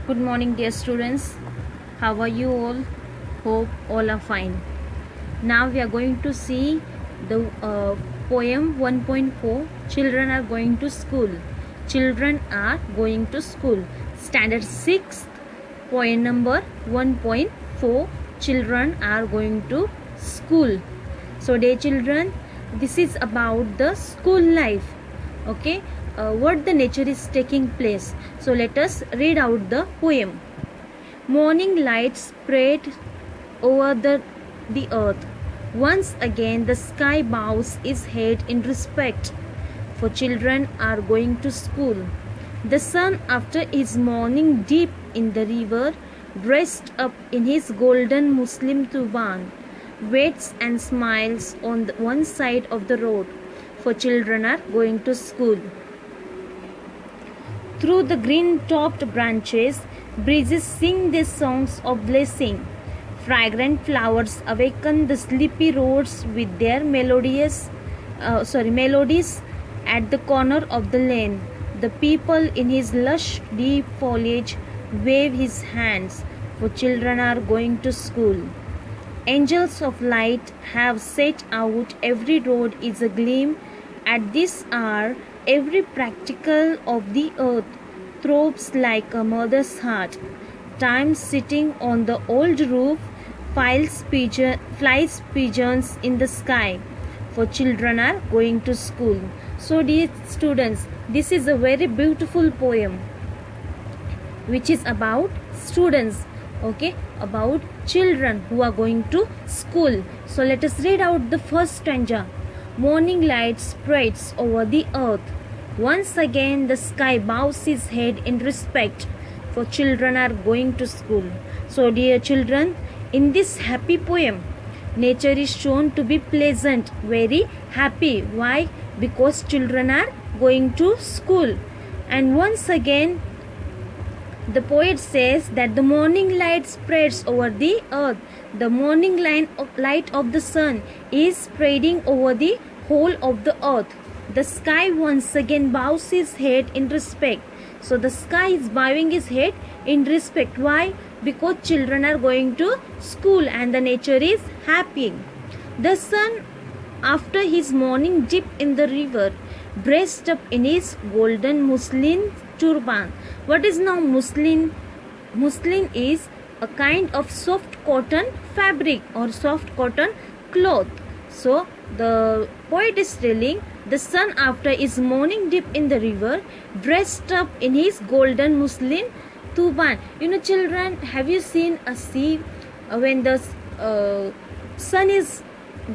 Good morning, dear students. How are you all? Hope all are fine. Now we are going to see the poem 1.4. Children are going to school. Children are going to school. Standard 6th, poem number 1.4. Children are going to school. So, dear children, this is about the school life. Okay, what the nature is taking place. So let us read out the poem. Morning light spread over the earth. Once again the sky bows its head in respect, for children are going to school. The sun, after his morning dip in the river, dressed up in his golden Muslim turban, waits and smiles on one side of the road, for children are going to school. Through the green-topped branches, breezes sing their songs of blessing. Fragrant flowers awaken the sleepy roads with their melodies at the corner of the lane. The people in his lush, deep foliage wave his hands, for children are going to school. Angels of light have set out, every road is a gleam. At this hour, every practical of the earth throbs like a mother's heart. Time sitting on the old roof flies pigeons in the sky, for children are going to school. So dear students, this is a very beautiful poem which is about students, okay, about children who are going to school. So let us read out the first stanza. Morning light spreads over the earth. Once again the sky bows its head in respect, for children are going to school. So dear children, in this happy poem, nature is shown to be pleasant, very happy. Why? Because children are going to school. And once again the poet says that the morning light spreads over the earth. The morning light of the sun is spreading over the whole of the earth. The sky once again bows its head in respect. So the sky is bowing its head in respect. Why? Because children are going to school and the nature is happy. The sun, after his morning dip in the river, dressed up in his golden muslin turban. What is now muslin? Muslin is a kind of soft cotton fabric or soft cotton cloth. So the poet is telling the sun, after his morning dip in the river, dressed up in his golden muslin turban. You know children, have you seen a sea when the sun is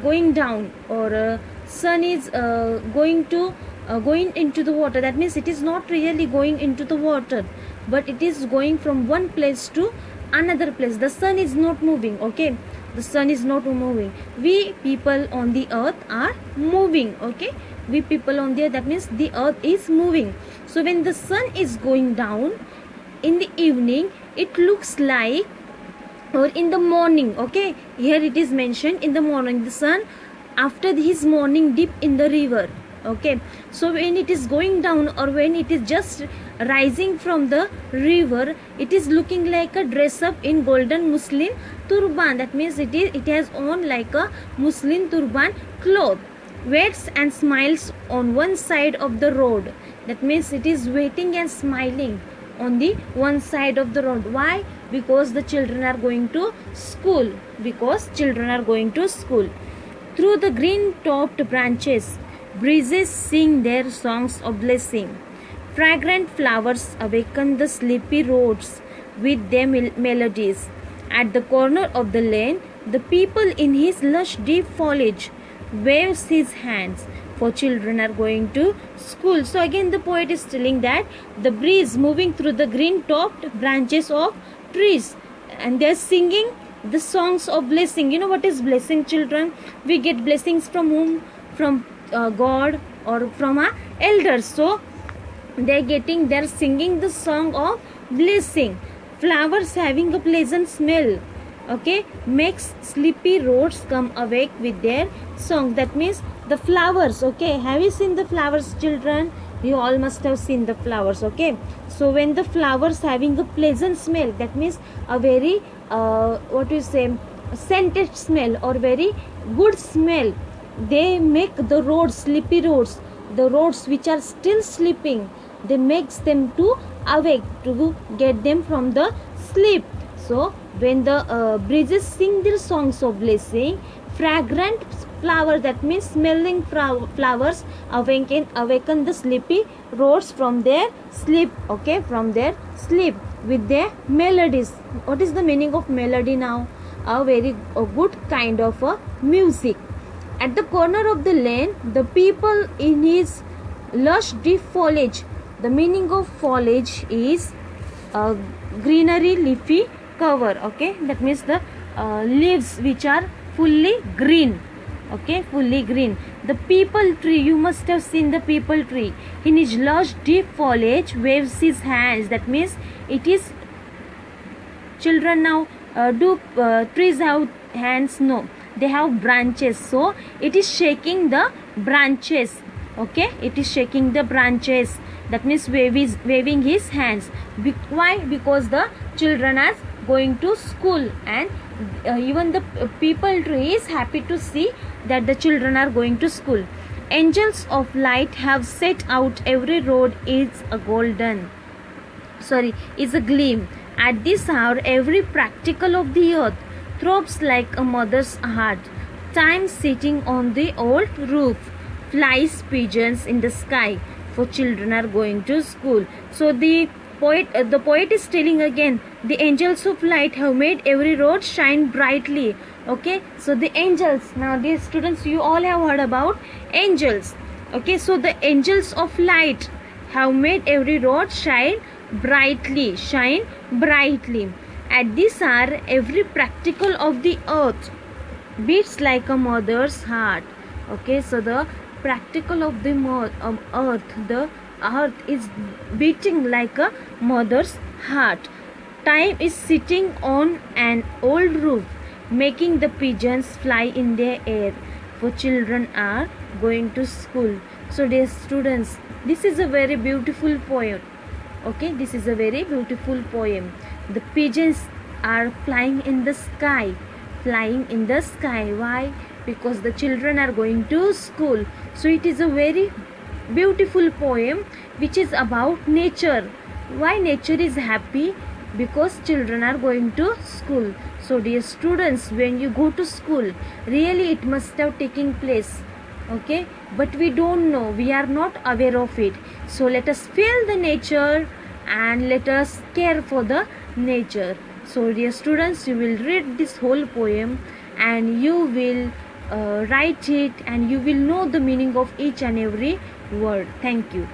going down or sun is going into the water? That means it is not really going into the water, but it is going from one place to another place. The sun is not moving, okay, the sun is not moving. We people on the earth are moving, okay, we people on the earth, that means the earth is moving. So when the sun is going down in the evening, it looks like, or in the morning, okay, here it is mentioned in the morning, the sun after his morning dip in the river, okay. So when it is going down or when it is just rising from the river, it is looking like a dress up in golden muslin turban. That means it has on like a muslin turban cloth, waits and smiles on one side of the road. That means it is waiting and smiling on the one side of the road. Why? Because the children are going to school. Because children are going to school. Through the green topped branches, breezes sing their songs of blessing. Fragrant flowers awaken the sleepy roads with their melodies. At the corner of the lane, the people in his lush deep foliage waves his hands, for children are going to school. So again the poet is telling that the breeze moving through the green topped branches of trees, and they are singing the songs of blessing. You know what is blessing, children? We get blessings from whom? From God or from our elders. So they're singing the song of blessing. Flowers having a pleasant smell, okay, makes sleepy roads come awake with their song. That means the flowers, okay, have you seen the flowers, children? You all must have seen the flowers. Okay, so when the flowers having a pleasant smell, that means a very what you say, scented smell or very good smell, they make the roads, sleepy roads, the roads which are still sleeping, they makes them to awake, to get them from the sleep. So when the breezes sing their songs of blessing, fragrant flower, that means smelling flowers, awaken the sleepy roads from their sleep. Okay, from their sleep with their melodies. What is the meaning of melody now? A very good kind of a music. At the corner of the lane, the people in his lush deep foliage. The meaning of foliage is greenery, leafy cover. Okay, that means the leaves which are fully green. Okay, fully green. The people tree, you must have seen the people tree. In his lush deep foliage waves his hands. That means it is children now. Do trees have hands? No, they have branches, so it is shaking the branches. Okay, it is shaking the branches, that means waving his hands. Why? Because the children are going to school, and even the people tree is happy to see that the children are going to school. Angels of light have set out, every road is a golden, is a gleam. At this hour, every practical of the earth throbs like a mother's heart. Time sitting on the old roof, flies pigeons in the sky, for children are going to school. So the poet is telling again, the angels of light have made every road shine brightly. Okay, so the angels, now dear students, you all have heard about angels. Okay, so the angels of light have made every road shine brightly. At this hour, every practical of the earth beats like a mother's heart. Okay, so the practical of the earth, the earth is beating like a mother's heart. Time is sitting on an old roof, making the pigeons fly in the air, for children are going to school. So dear students, this is a very beautiful poem. Okay, this is a very beautiful poem. The pigeons are flying in the sky. Why? Because the children are going to school. So it is a very beautiful poem which is about nature. Why nature is happy? Because children are going to school. So dear students, when you go to school, really it must have taken place. Okay, but we don't know, we are not aware of it. So let us feel the nature and let us care for the nature. So dear students, you will read this whole poem and you will write it, and you will know the meaning of each and every word. Thank you.